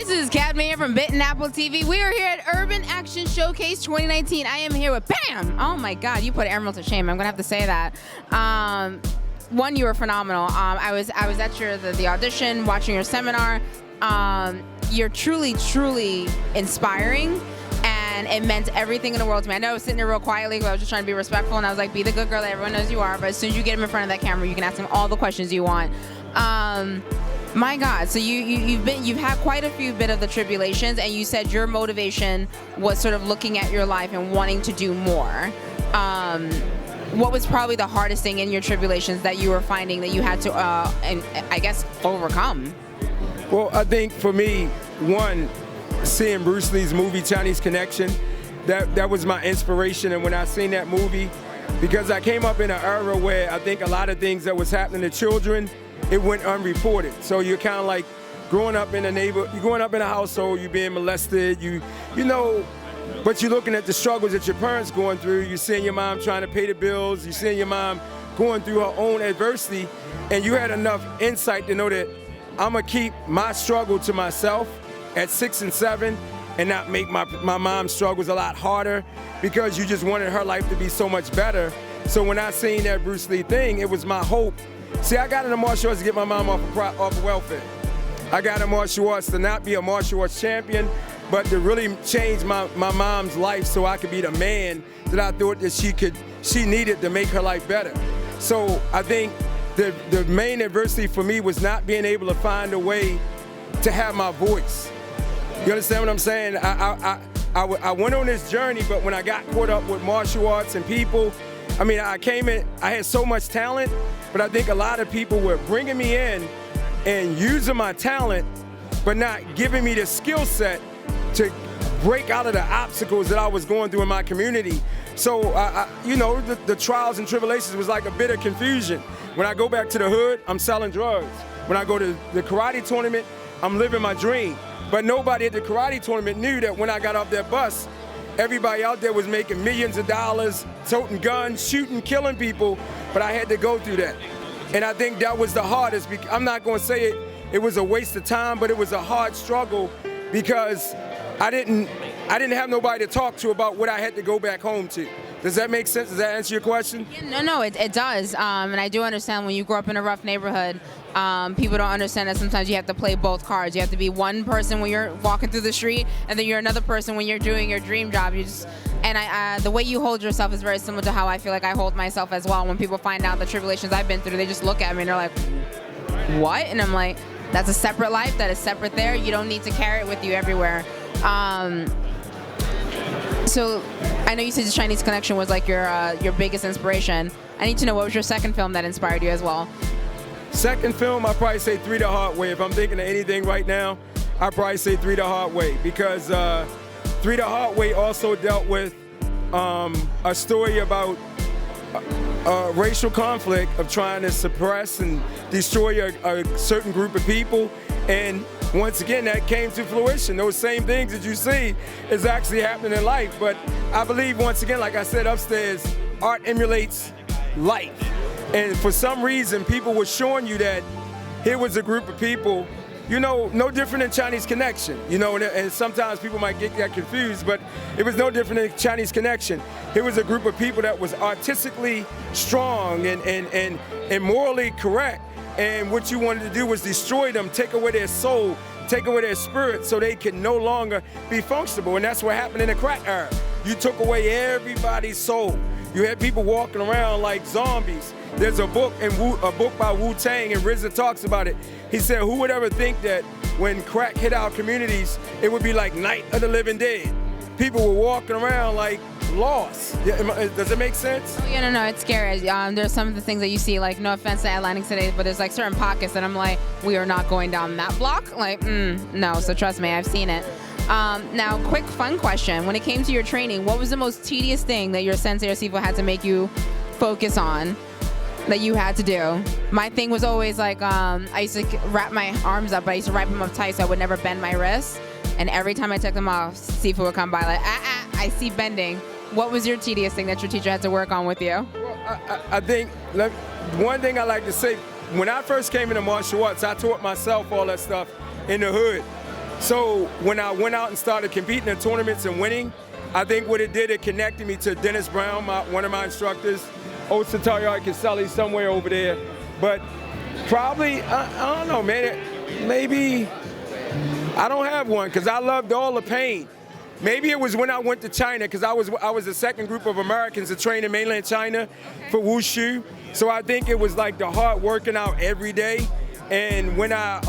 This is Cadma here from Bit and Apple TV. We are here at Urban Action Showcase 2019. I am here with Bam. Oh my God, you put Emerald to shame. I'm gonna have to say that. One, you were phenomenal. I was at the audition, watching your seminar. You're truly inspiring, and it meant everything in the world to me. I know I was sitting there real quietly, but I was just trying to be respectful, and I was like, be the good girl that everyone knows you are. But as soon as you get him in front of that camera, you can ask him all the questions you want. My God, so you've had quite a few bit of the tribulations, and you said your motivation was sort of looking at your life and wanting to do more. What was probably the hardest thing in your tribulations that you were finding that you had to, and I guess, overcome? Well, I think for me, one, seeing Bruce Lee's movie Chinese Connection, that was my inspiration. And when I seen that movie, because I came up in an era where I think a lot of things that was happening to children, it went unreported. So you're kind of like growing up in a you're growing up in a household, you're being molested, you know, but you're looking at the struggles that your parents going through. You're seeing your mom trying to pay the bills. You're seeing your mom going through her own adversity, and you had enough insight to know that I'm gonna keep my struggle to myself at 6 and 7 and not make my mom's struggles a lot harder, because you just wanted her life to be so much better. So when I seen that Bruce Lee thing, it was my hope. See, I got into martial arts to get my mom off of welfare. I got into martial arts to not be a martial arts champion, but to really change my mom's life so I could be the man that I thought that she needed to make her life better. So I think the main adversity for me was not being able to find a way to have my voice. You understand what I'm saying? I went on this journey, but when I got caught up with martial arts and people, I mean, I came in, I had so much talent, but I think a lot of people were bringing me in and using my talent, but not giving me the skill set to break out of the obstacles that I was going through in my community. So, you know, the trials and tribulations was like a bit of confusion. When I go back to the hood, I'm selling drugs. When I go to the karate tournament, I'm living my dream. But nobody at the karate tournament knew that when I got off that bus, everybody out there was making millions of dollars, toting guns, shooting, killing people, but I had to go through that. And I think that was the hardest. I'm not gonna say it was a waste of time, but it was a hard struggle because I didn't have nobody to talk to about what I had to go back home to. Does that make sense? Does that answer your question? Yeah, no, it does. And I do understand when you grow up in a rough neighborhood, people don't understand that sometimes you have to play both cards. You have to be one person when you're walking through the street, and then you're another person when you're doing your dream job. The way you hold yourself is very similar to how I feel like I hold myself as well. When people find out the tribulations I've been through, they just look at me and they're like, what? And I'm like, that's a separate life, that is separate there. You don't need to carry it with you everywhere. So I know you said the Chinese Connection was like your biggest inspiration. I need to know, what was your second film that inspired you as well? Second film, I'd probably say 3 the Hard Way. If I'm thinking of anything right now, I'd probably say 3 the Hard Way, because 3 the Hard Way also dealt with a story about racial conflict of trying to suppress and destroy a certain group of people. And once again, that came to fruition. Those same things that you see is actually happening in life. But I believe, once again, like I said upstairs, art emulates life. And for some reason, people were showing you that here was a group of people, you know, no different than Chinese Connection, you know, and sometimes people might get that confused, but it was no different than Chinese Connection. Here was a group of people that was artistically strong and morally correct. And what you wanted to do was destroy them, take away their soul, take away their spirit, so they can no longer be functional. And that's what happened in the crack era. You took away everybody's soul. You had people walking around like zombies. There's a book by Wu-Tang, and RZA talks about it. He said, who would ever think that when crack hit our communities, it would be like Night of the Living Dead? People were walking around like lost. Does it make sense? Oh, yeah, no, it's scary. There's some of the things that you see, like, no offense to Atlantic City, but there's like certain pockets that I'm like, we are not going down that block. Like, no, so trust me, I've seen it. Now, quick fun question. When it came to your training, what was the most tedious thing that your sensei or Sifu had to make you focus on, that you had to do? My thing was always like, I used to wrap my arms up, but I used to wrap them up tight so I would never bend my wrists. And every time I took them off, Sifu would come by like, I see bending. What was your tedious thing that your teacher had to work on with you? Well, I think one thing I like to say, when I first came into martial arts, I taught myself all that stuff in the hood. So when I went out and started competing in tournaments and winning, I think what it did, it connected me to Dennis Brown, one of my instructors, Osatari Caselli, somewhere over there. But probably, I don't know, man, maybe, I don't have one because I loved all the pain. Maybe it was when I went to China because I was the second group of Americans to train in mainland China for wushu. So I think it was like the hard working out every day. And when I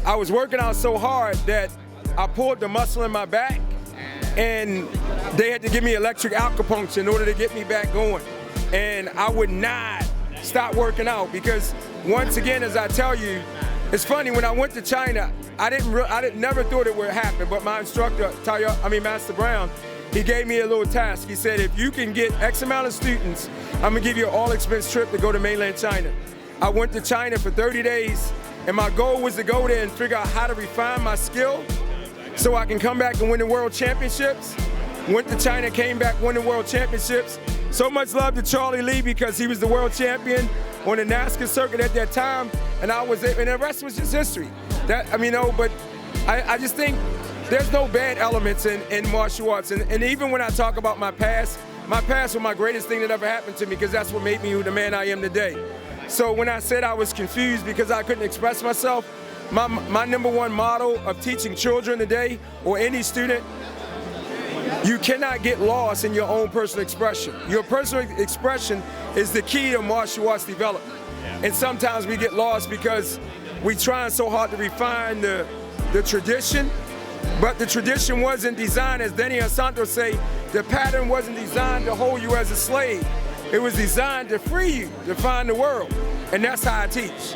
was working out so hard that I pulled the muscle in my back, and they had to give me electric acupuncture in order to get me back going. And I would not stop working out because, once again, as I tell you, it's funny, when I went to China, I never thought it would happen, but my instructor, Master Brown, he gave me a little task. He said, if you can get X amount of students, I'm gonna give you an all-expense trip to go to mainland China. I went to China for 30 days, and my goal was to go there and figure out how to refine my skill so I can come back and win the world championships. Went to China, came back, won the world championships. So much love to Charlie Lee because he was the world champion on the NASCAR circuit at that time, and the rest was just history. But I just think there's no bad elements in martial arts. And even when I talk about my past was my greatest thing that ever happened to me because that's what made me the man I am today. So when I said I was confused because I couldn't express myself, my number one model of teaching children today, or any student, you cannot get lost in your own personal expression. Your personal expression is the key to martial arts development. And sometimes we get lost because we trying so hard to refine the tradition, but the tradition wasn't designed, as Denny Santos say, the pattern wasn't designed to hold you as a slave. It was designed to free you, to find the world. And that's how I teach.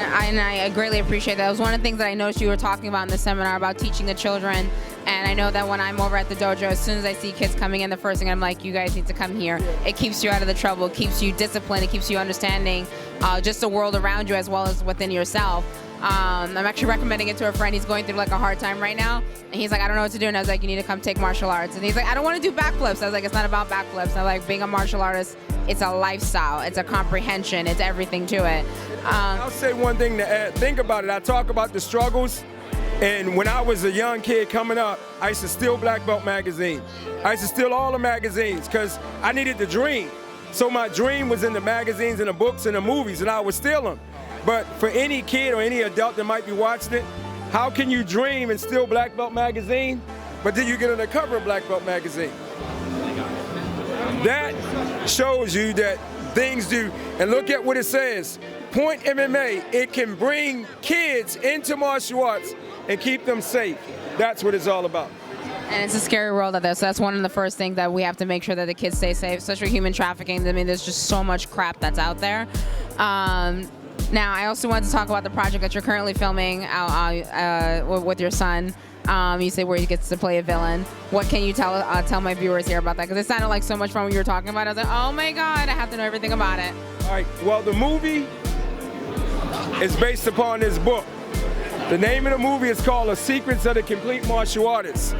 I greatly appreciate that. It was one of the things that I noticed you were talking about in the seminar about teaching the children. And I know that when I'm over at the dojo, as soon as I see kids coming in, the first thing I'm like, you guys need to come here. It keeps you out of the trouble, it keeps you disciplined, it keeps you understanding just the world around you as well as within yourself. I'm actually recommending it to a friend. He's going through like a hard time right now, and he's like, I don't know what to do. And I was like, you need to come take martial arts. And he's like, I don't want to do backflips. I was like, it's not about backflips. I'm like, being a martial artist, it's a lifestyle, it's a comprehension, it's everything to it. I'll say one thing to add. Think about it. I talk about the struggles, and when I was a young kid coming up, I used to steal Black Belt magazine. I used to steal all the magazines because I needed to dream. So my dream was in the magazines and the books and the movies, and I would steal them. But for any kid or any adult that might be watching it, how can you dream and steal Black Belt magazine, but then you get on the cover of Black Belt magazine? That shows you that things do. And look at what it says. Point MMA, it can bring kids into martial arts and keep them safe. That's what it's all about. And it's a scary world out there, so that's one of the first things that we have to make sure that the kids stay safe, especially human trafficking. I mean, there's just so much crap that's out there. Now, I also wanted to talk about the project that you're currently filming with your son. You say where he gets to play a villain. What can you tell my viewers here about that? Because it sounded like so much fun when you were talking about it. I was like, oh my God, I have to know everything about it. All right, well, the movie is based upon this book. The name of the movie is called The Secrets of the Complete Martial Artist.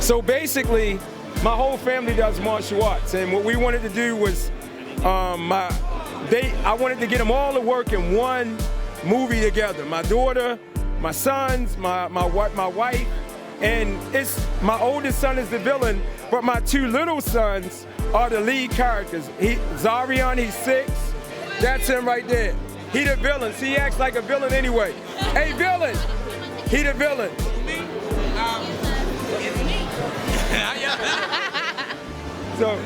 So basically, my whole family does martial arts, and what we wanted to do was, I wanted to get them all to work in one movie together. My daughter, my sons, my wife, and my oldest son is the villain, but my two little sons are the lead characters. Zarion, he's 6. That's him right there. He the villain. See, he acts like a villain anyway. Hey, villain. He the villain. So,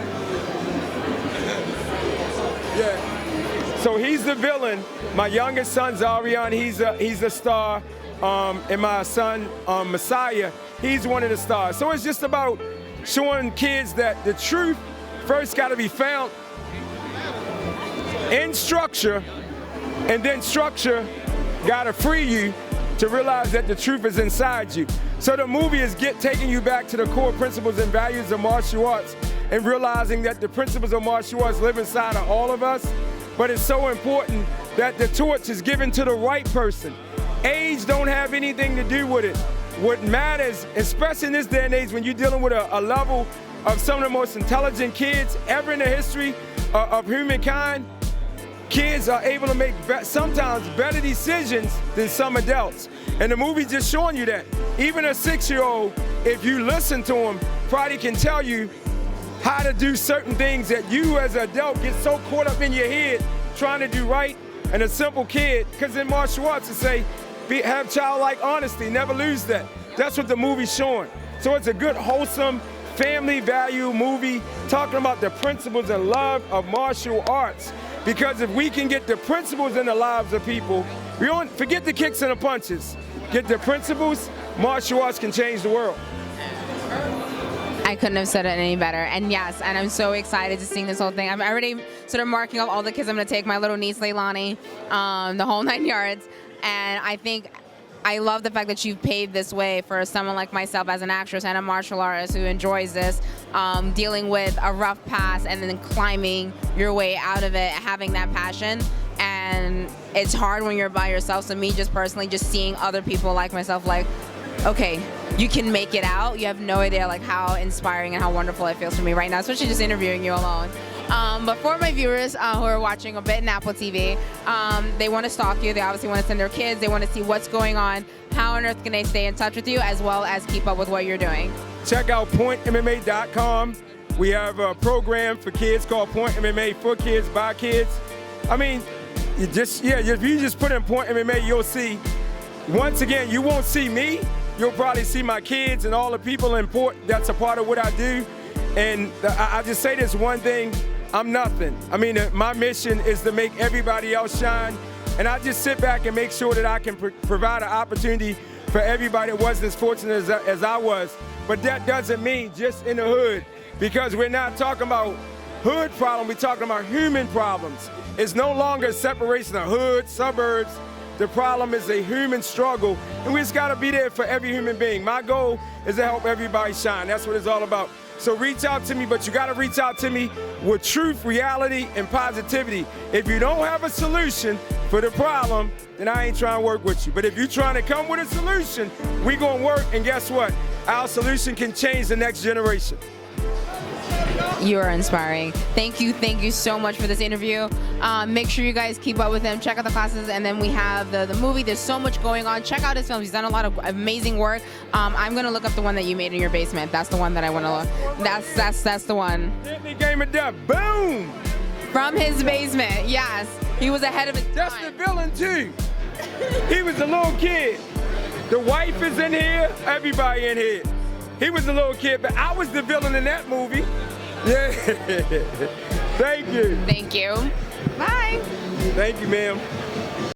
yeah. So he's the villain. My youngest son, Zarion, he's a star. And my son, Messiah, he's one of the stars. So it's just about showing kids that the truth first got to be found in structure, and then structure got to free you to realize that the truth is inside you. So the movie is taking you back to the core principles and values of martial arts and realizing that the principles of martial arts live inside of all of us, but it's so important that the torch is given to the right person. Age don't have anything to do with it. What matters, especially in this day and age when you're dealing with a level of some of the most intelligent kids ever in the history of humankind, kids are able to make sometimes better decisions than some adults. And the movie's just showing you that. Even a 6-year-old, if you listen to him, probably can tell you how to do certain things that you as an adult get so caught up in your head trying to do right. And a simple kid, because in martial arts it say, have childlike honesty, never lose that. That's what the movie's showing. So it's a good, wholesome, family value movie talking about the principles and love of martial arts. Because if we can get the principles in the lives of people, we don't forget the kicks and the punches. Get the principles, martial arts can change the world. I couldn't have said it any better. And yes, and I'm so excited to see this whole thing. I'm already sort of marking up all the kids I'm going to take. My little niece, Leilani, the whole 9 yards. And I think I love the fact that you've paved this way for someone like myself as an actress and a martial artist who enjoys this, dealing with a rough past and then climbing your way out of it, having that passion. And it's hard when you're by yourself. So me just personally, just seeing other people like myself, like, okay, you can make it out. You have no idea like how inspiring and how wonderful it feels for me right now, especially just interviewing you alone. But for my viewers who are watching a bit in Apple TV, they want to stalk you. They obviously want to send their kids. They want to see what's going on. How on earth can they stay in touch with you as well as keep up with what you're doing? Check out pointmma.com. We have a program for kids called Point MMA for kids, by kids. I mean, if you just put in Point MMA, you'll see. Once again, you won't see me. You'll probably see my kids and all the people in Port that's a part of what I do. And I just say this one thing, I'm nothing. I mean, my mission is to make everybody else shine. And I just sit back and make sure that I can provide an opportunity for everybody that wasn't as fortunate as I was. But that doesn't mean just in the hood, because we're not talking about hood problems, we're talking about human problems. It's no longer a separation of hood, suburbs. The problem is a human struggle, and we just gotta be there for every human being. My goal is to help everybody shine. That's what it's all about. So reach out to me, but you gotta reach out to me with truth, reality, and positivity. If you don't have a solution for the problem, then I ain't trying to work with you. But if you're trying to come with a solution, we gonna work, and guess what? Our solution can change the next generation. You are inspiring. Thank you so much for this interview. Make sure you guys keep up with him. Check out the classes, and then we have the movie. There's so much going on. Check out his films. He's done a lot of amazing work. I'm gonna look up the one that you made in your basement. That's the one that I want to look. That's the one. Game of death. Boom. From his basement. Yes, he was ahead of his time. That's the villain too. He was a little kid. The wife is in here. Everybody in here. He was a little kid, but I was the villain in that movie. Yeah. Thank you. Thank you. Bye. Thank you, ma'am.